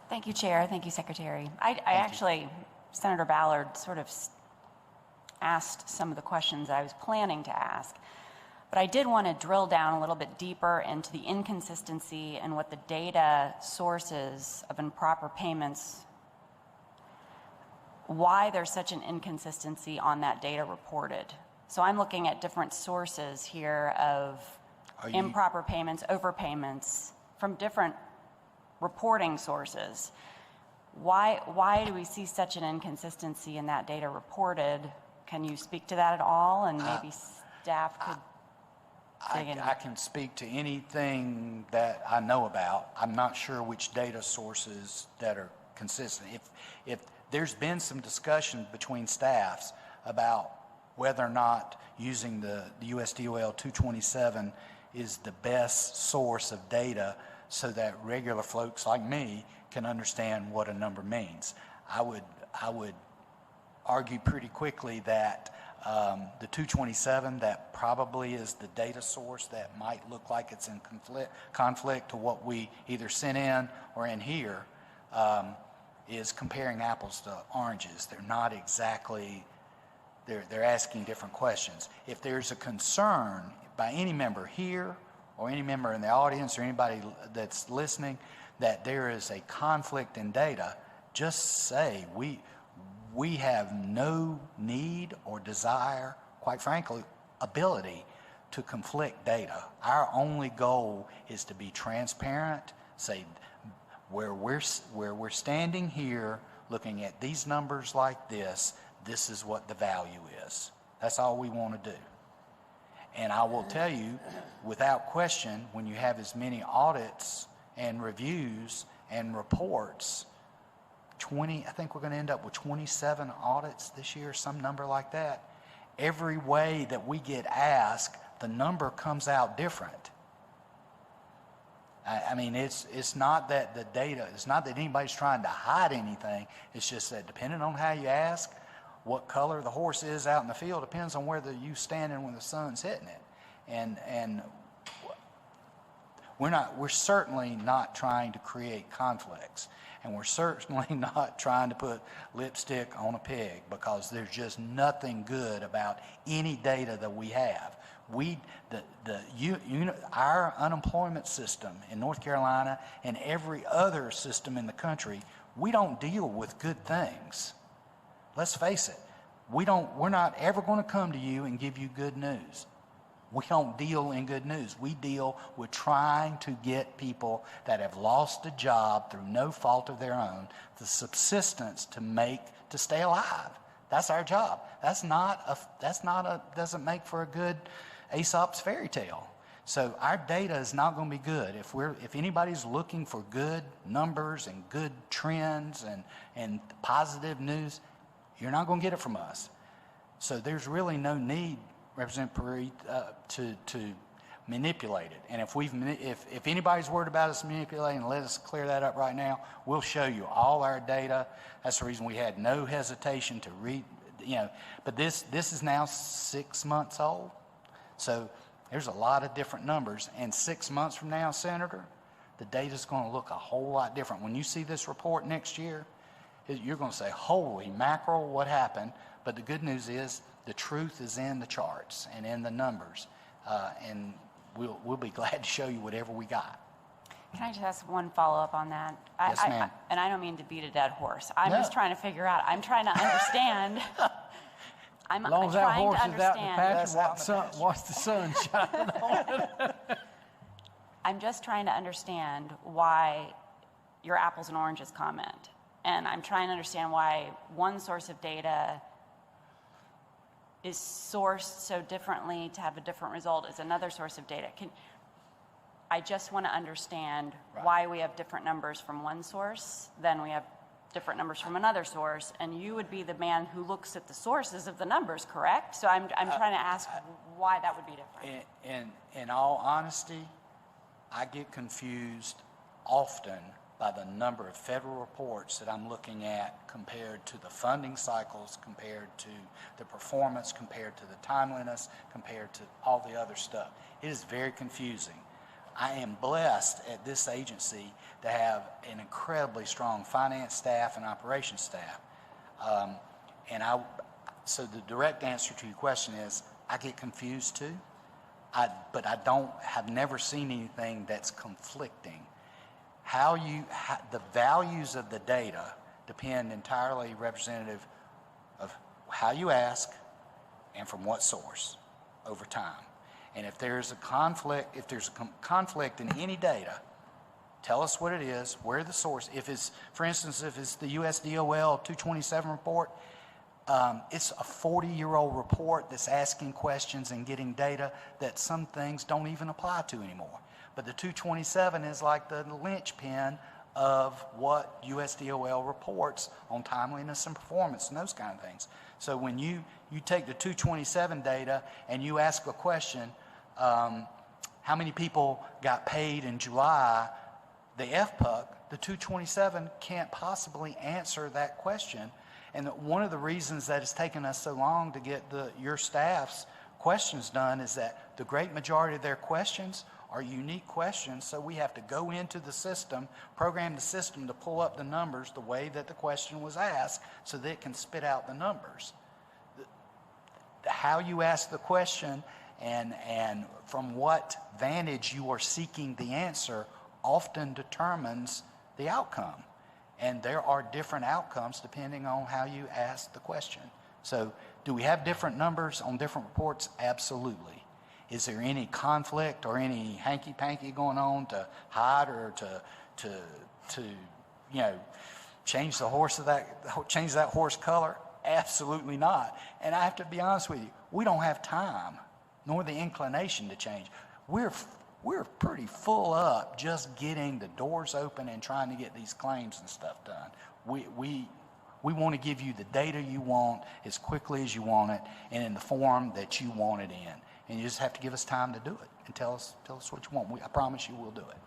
Thank you, Chair. Thank you, Secretary. I Senator Ballard sort of asked some of the questions I was planning to ask, but I did want to drill down a little bit deeper into the inconsistency and what the data sources of improper payments, why there's such an inconsistency on that data reported. So I'm looking at different sources here of improper payments, overpayments from different reporting sources. Why do we see such an inconsistency in that data reported? Can you speak to that at all? And maybe staff could dig in. I can speak to anything that I know about. I'm not sure which data sources that are consistent. If there's been some discussion between staffs about whether or not using the USDOL 227 is the best source of data so that regular folks like me can understand what a number means. I would argue pretty quickly that the 227, that probably is the data source that might look like it's in conflict to what we either sent in or in here, is comparing apples to oranges. They're not exactly, they're asking different questions. If there's a concern by any member here or any member in the audience or anybody that's listening that there is a conflict in data, just say we have no need or desire, quite frankly, ability to conflict data. Our only goal is to be transparent, say where we're standing here looking at these numbers like this is what the value is. That's all we want to do. And I will tell you, without question, when you have as many audits and reviews and reports, I think we're going to end up with 27 audits this year, some number like that. Every way that we get asked, the number comes out different. I mean, it's not that the data, it's not that anybody's trying to hide anything. It's just that depending on how you ask, what color the horse is out in the field depends on whether you standing when the sun's hitting it. And we're certainly not trying to create conflicts, and we're certainly not trying to put lipstick on a pig, because there's just nothing good about any data that we have. Our unemployment system in North Carolina and every other system in the country, we don't deal with good things. Let's face it, we're not ever going to come to you and give you good news. We don't deal in good news. We deal with trying to get people that have lost a job through no fault of their own, the subsistence to stay alive. That's our job. Doesn't make for a good Aesop's fairy tale. So our data is not going to be good. If anybody's looking for good numbers and good trends and positive news, you're not going to get it from us. So there's really no need, Representative Paré, to manipulate it. And if anybody's worried about us manipulating, let us clear that up right now. We'll show you all our data. That's the reason we had no hesitation to read. But this is now 6 months old. So there's a lot of different numbers. And 6 months from now, Senator, the data's going to look a whole lot different. When you see this report next year, you're going to say, holy mackerel, what happened? But the good news is the truth is in the charts and in the numbers. And we'll be glad to show you whatever we got. Can I just ask one follow-up on that? Yes, ma'am. And I don't mean to beat a dead horse. I'm just trying to figure out. I'm trying to understand. As long as that horse is out in the pasture, watch the sun shine on it. I'm just trying to understand why your apples and oranges comment. And I'm trying to understand why one source of data is sourced so differently to have a different result as another source of data. I just want to understand why we have different numbers from one source than we have different numbers from another source, and you would be the man who looks at the sources of the numbers, correct? So I'm trying to ask why that would be different. In all honesty, I get confused often by the number of federal reports that I'm looking at compared to the funding cycles, compared to the performance, compared to the timeliness, compared to all the other stuff. It is very confusing. I am blessed at this agency to have an incredibly strong finance staff and operations staff. So the direct answer to your question is, I get confused too, but have never seen anything that's conflicting. The values of the data depend entirely representative of how you ask and from what source over time. And if there's a conflict, conflict in any data, tell us what it is, where the source. If it's, for instance, if it's the USDOL 227 report, it's a 40-year-old report that's asking questions and getting data that some things don't even apply to anymore. But the 227 is like the linchpin of what USDOL reports on timeliness and performance and those kind of things. So when you take the 227 data and you ask a question, how many people got paid in July, the FPUC, the 227 can't possibly answer that question. And one of the reasons that it's taken us so long to get your staff's questions done is that the great majority of their questions are unique questions, so we have to go into the system, program the system to pull up the numbers the way that the question was asked so that it can spit out the numbers. How you ask the question and from what vantage you are seeking the answer often determines the outcome. And there are different outcomes depending on how you ask the question. So do we have different numbers on different reports? Absolutely. Is there any conflict or any hanky-panky going on to hide or to change that horse color? Absolutely not. And I have to be honest with you, we don't have time nor the inclination to change. We're pretty full up just getting the doors open and trying to get these claims and stuff done. We want to give you the data you want as quickly as you want it and in the form that you want it in. And you just have to give us time to do it and tell us what you want. I promise you we'll do it.